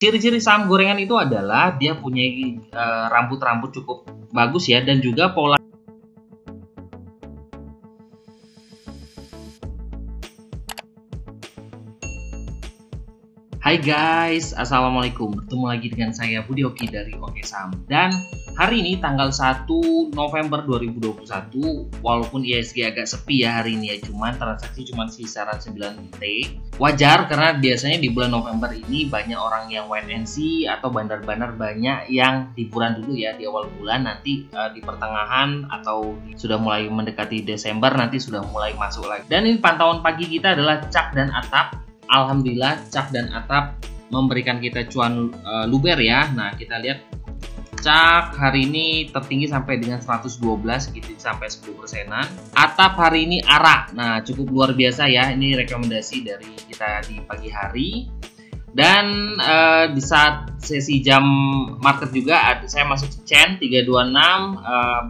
Ciri-ciri saham gorengan itu adalah dia punya rambut-rambut cukup bagus ya, dan juga pola. Hai guys, assalamualaikum. Bertemu lagi dengan saya Budi Oki dari Oke Saham. Dan hari ini tanggal 1 November 2021, walaupun IHSG agak sepi ya hari ini ya, cuman transaksi cuma kisaran 9 T. Wajar karena biasanya di bulan November ini banyak orang yang wait and see atau bandar-bandar banyak yang liburan dulu ya di awal bulan, nanti di pertengahan atau sudah mulai mendekati Desember nanti sudah mulai masuk lagi. Dan ini pantauan pagi kita adalah CAK dan ATAP. Alhamdulillah CAK dan ATAP memberikan kita cuan luber ya. Nah kita lihat CAK hari ini tertinggi sampai dengan 112 gitu, sampai 10%-an. ATAP hari ini ARA. Nah cukup luar biasa ya, ini rekomendasi dari kita di pagi hari. Dan di saat sesi jam market juga saya masuk chain 326,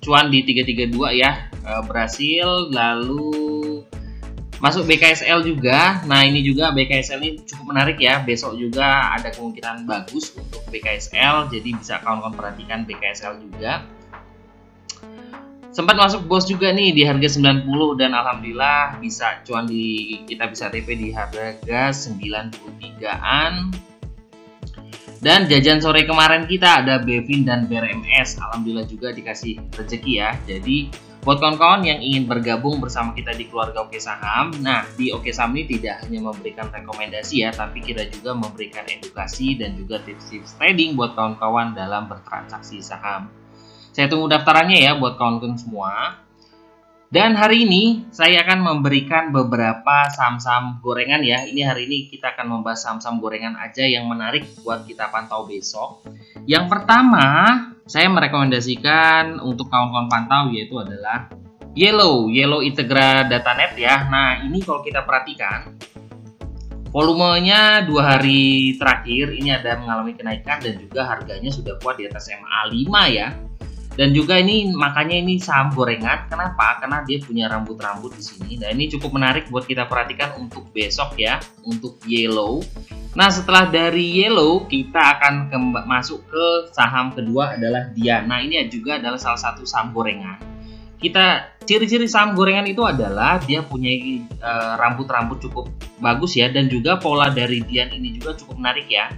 cuan di 332 ya, berhasil. Lalu masuk BKSL juga. Nah ini juga BKSL ini cukup menarik ya, besok juga ada kemungkinan bagus untuk BKSL, jadi bisa kawan-kawan perhatikan BKSL juga. Sempat masuk bos juga nih di harga 90 dan alhamdulillah bisa cuan kita bisa TP di harga 93-an. Dan jajan sore kemarin kita ada Bevin dan BRMS, alhamdulillah juga dikasih rezeki ya. Jadi buat kawan-kawan yang ingin bergabung bersama kita di keluarga Oke Saham, nah di Oke Saham ini tidak hanya memberikan rekomendasi ya, tapi kita juga memberikan edukasi dan juga tips-tips trading buat kawan-kawan dalam bertransaksi saham. Saya tunggu daftarannya ya buat kawan-kawan semua. Dan hari ini saya akan memberikan beberapa saham-saham gorengan ya. Ini hari ini kita akan membahas saham-saham gorengan aja yang menarik buat kita pantau besok. Yang pertama saya merekomendasikan untuk kawan-kawan pantau yaitu adalah Yellow Integra Datanet ya. Nah ini kalau kita perhatikan volumenya 2 hari terakhir ini ada mengalami kenaikan dan juga harganya sudah kuat di atas MA5 ya. Dan juga ini makanya ini saham gorengan. Kenapa? Karena dia punya rambut-rambut di sini. Nah ini cukup menarik buat kita perhatikan untuk besok ya, untuk Yellow. Nah setelah dari Yellow kita akan masuk ke saham kedua adalah Dian. Nah ini juga adalah salah satu saham gorengan. Ciri-ciri saham gorengan itu adalah dia punya rambut-rambut cukup bagus ya, dan juga pola dari Dian ini juga cukup menarik ya.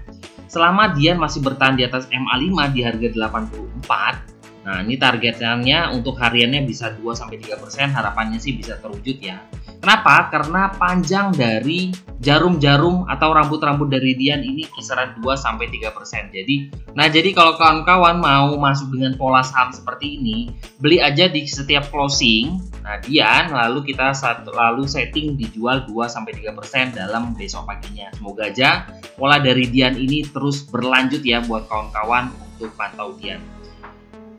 Selama Dian masih bertahan di atas MA5 di harga 84. Nah ini targetnya untuk hariannya bisa 2-3%, harapannya sih bisa terwujud ya. Kenapa? Karena panjang dari jarum-jarum atau rambut-rambut dari Dian ini kisaran 2-3%. Jadi kalau kawan-kawan mau masuk dengan pola saham seperti ini, beli aja di setiap closing. Nah Dian lalu kita lalu setting dijual 2-3% dalam besok paginya. Semoga aja pola dari Dian ini terus berlanjut ya buat kawan-kawan untuk pantau Dian.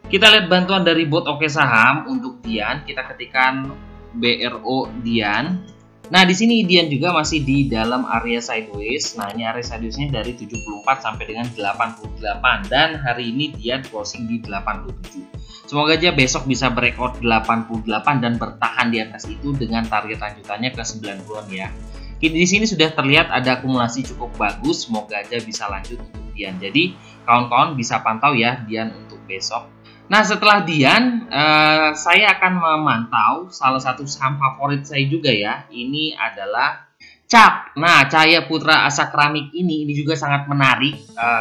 Kita lihat bantuan dari bot Oke Saham untuk Dian. Kita ketikkan BRO Dian. Nah di sini Dian juga masih di dalam area sideways. Nah ini area sidewaysnya dari 74 sampai dengan 88 dan hari ini Dian closing di 87. Semoga aja besok bisa breakout 88 dan bertahan di atas itu dengan target lanjutannya ke 90-an ya. Di sini sudah terlihat ada akumulasi cukup bagus. Semoga aja bisa lanjut untuk Dian. Jadi kawan-kawan bisa pantau ya Dian untuk besok. Nah setelah Dian, saya akan memantau salah satu saham favorit saya juga ya. Ini adalah CAK. Nah Cahaya Putra Asa Keramik ini juga sangat menarik.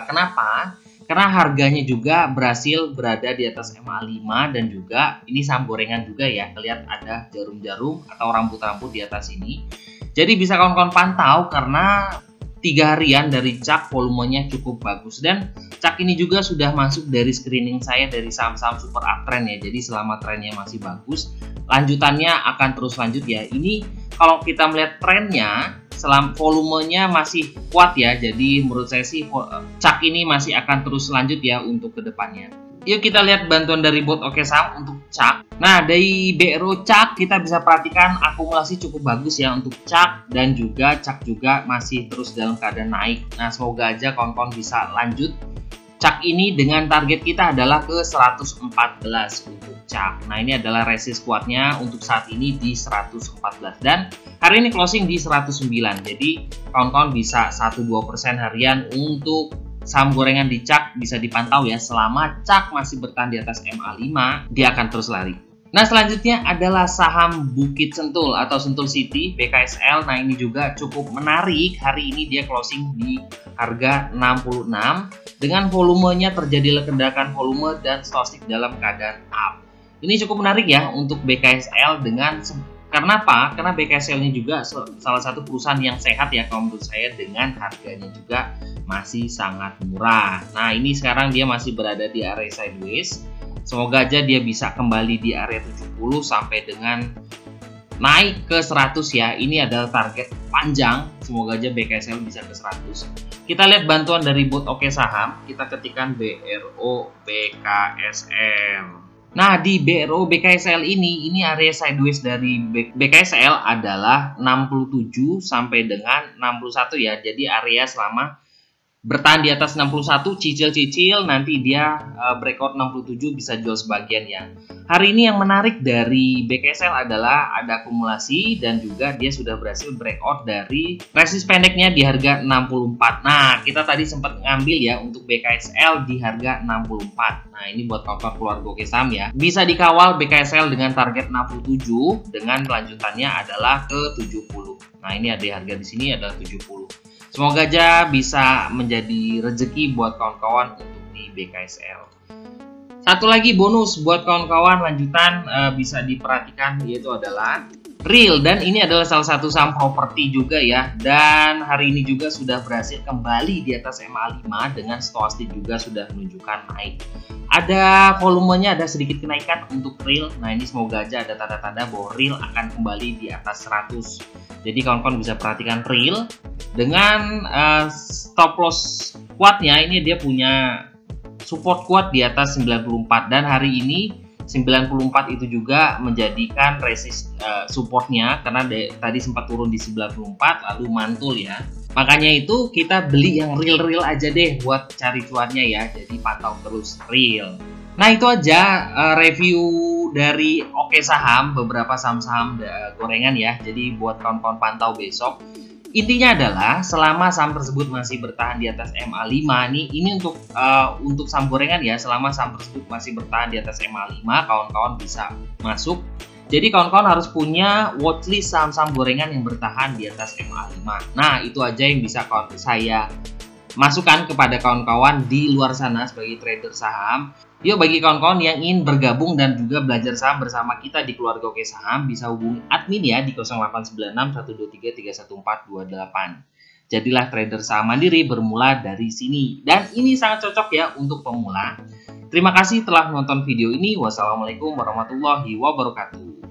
Kenapa? Karena harganya juga berhasil berada di atas MA5 dan juga ini saham gorengan juga ya. Lihat ada jarum-jarum atau rambut-rambut di atas ini. Jadi bisa kawan-kawan pantau karena 3 harian dari CAK volumenya cukup bagus, dan CAK ini juga sudah masuk dari screening saya dari saham-saham super uptrend ya. Jadi selama trennya masih bagus, lanjutannya akan terus lanjut ya. Ini kalau kita melihat trennya, volumenya masih kuat ya. Jadi menurut saya sih CAK ini masih akan terus lanjut ya untuk kedepannya. Yuk kita lihat bantuan dari bot Oke Saham untuk CAK. Nah dari BRO CAK kita bisa perhatikan akumulasi cukup bagus ya untuk CAK, dan juga CAK juga masih terus dalam keadaan naik. Nah semoga aja kawan-kawan bisa lanjut CAK ini dengan target kita adalah ke 114 untuk CAC. Nah, ini adalah resist kuatnya untuk saat ini di 114 dan hari ini closing di 109. Jadi kawan-kawan bisa 1-2% harian untuk saham gorengan di CAC bisa dipantau ya. Selama CAC masih bertahan di atas MA5, dia akan terus lari. Nah, selanjutnya adalah saham Bukit Sentul atau Sentul City BKSL. Nah, ini juga cukup menarik. Hari ini dia closing di harga 66 dengan volumenya terjadi ledakan volume dan stokastik dalam keadaan up. Ini cukup menarik ya untuk BKSL karena apa? Karena BKSL ini juga salah satu perusahaan yang sehat ya kalau menurut saya, dengan harganya juga masih sangat murah. Nah, ini sekarang dia masih berada di area sideways. Semoga aja dia bisa kembali di area 70 sampai dengan naik ke 100 ya. Ini adalah target panjang. Semoga aja BKSL bisa ke 100. Kita lihat bantuan dari bot Oke Saham. Kita ketikkan BRO BKSL. Nah, di BRO BKSL ini area sideways dari BKSL adalah 67 sampai dengan 61 ya. Jadi area selama bertahan di atas 61, cicil-cicil, nanti dia breakout 67 bisa jual sebagian ya. Hari ini yang menarik dari BKSL adalah ada akumulasi dan juga dia sudah berhasil breakout dari resist pendeknya di harga 64. Nah, kita tadi sempat ngambil ya untuk BKSL di harga 64. Nah, ini buat kawan-kawan keluarga Oke Saham ya. Bisa dikawal BKSL dengan target 67 dengan kelanjutannya adalah ke 70. Nah, ini ada harga di sini adalah 70. Semoga aja bisa menjadi rezeki buat kawan-kawan untuk di BKSL. Satu lagi bonus buat kawan-kawan lanjutan bisa diperhatikan, yaitu adalah Real, dan ini adalah salah satu saham properti juga ya, dan hari ini juga sudah berhasil kembali di atas MA5 dengan stokastik juga sudah menunjukkan naik. Ada volumenya, ada sedikit kenaikan untuk Real. Nah, ini semoga aja ada tanda-tanda bahwa Real akan kembali di atas 100. Jadi kawan-kawan bisa perhatikan Real dengan stop loss kuatnya. Ini dia punya support kuat di atas 94 dan hari ini 94 itu juga menjadikan resist supportnya karena tadi sempat turun di 94 lalu mantul ya. Makanya itu kita beli yang real aja deh buat cari cuannya ya. Jadi pantau terus Real. Nah, itu aja review dari Oke Saham, beberapa saham-saham gorengan ya. Jadi buat kawan-kawan pantau besok. Intinya adalah selama saham tersebut masih bertahan di atas MA5 nih, ini untuk saham gorengan ya, selama saham tersebut masih bertahan di atas MA5, kawan-kawan bisa masuk. Jadi kawan-kawan harus punya watchlist saham-saham gorengan yang bertahan di atas MA5. Nah, itu aja yang bisa saya masukkan kepada kawan-kawan di luar sana sebagai trader saham. Yuk, bagi kawan-kawan yang ingin bergabung dan juga belajar saham bersama kita di keluarga Oke Saham, bisa hubungi admin ya di 0896 123 31428. Jadilah trader saham mandiri bermula dari sini. Dan ini sangat cocok ya untuk pemula. Terima kasih telah menonton video ini. Wassalamualaikum warahmatullahi wabarakatuh.